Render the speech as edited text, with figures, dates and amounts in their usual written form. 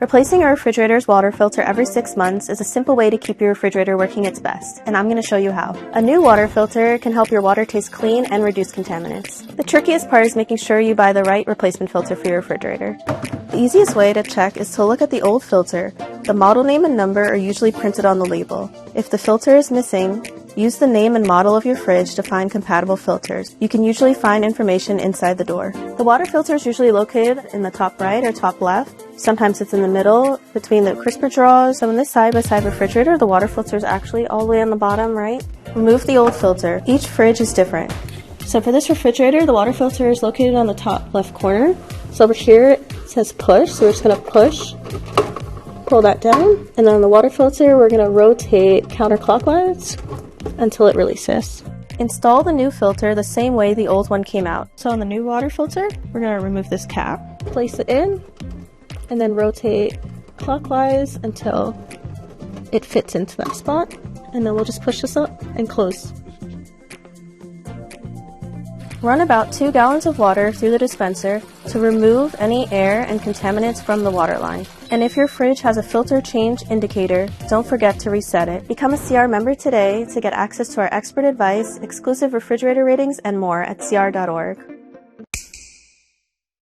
Replacing a refrigerator's water filter every 6 months is a simple way to keep your refrigerator working its best, and I'm going to show you how. A new water filter can help your water taste clean and reduce contaminants. The trickiest part is making sure you buy the right replacement filter for your refrigerator. The easiest way to check is to look at the old filter. The model name and number are usually printed on the label. If the filter is missing, use the name and model of your fridge to find compatible filters. You can usually find information inside the door. The water filter is usually located in the top right or top left. Sometimes it's in the middle between the crisper drawers. So in this side-by-side refrigerator, the water filter is actually all the way on the bottom right. Remove the old filter. Each fridge is different. So for this refrigerator, the water filter is located on the top left corner. So over here it says push, so we're just going to push, pull that down, and then on the water filter we're going to rotate counterclockwise until it releases. Install the new filter the same way the old one came out. So on the new water filter, we're going to remove this cap, place it in, and then rotate clockwise until it fits into that spot, and then we'll just push this up and close. Run about 2 gallons of water through the dispenser to remove any air and contaminants from the water line. And if your fridge has a filter change indicator, don't forget to reset it. Become a CR member today to get access to our expert advice, exclusive refrigerator ratings, and more at cr.org.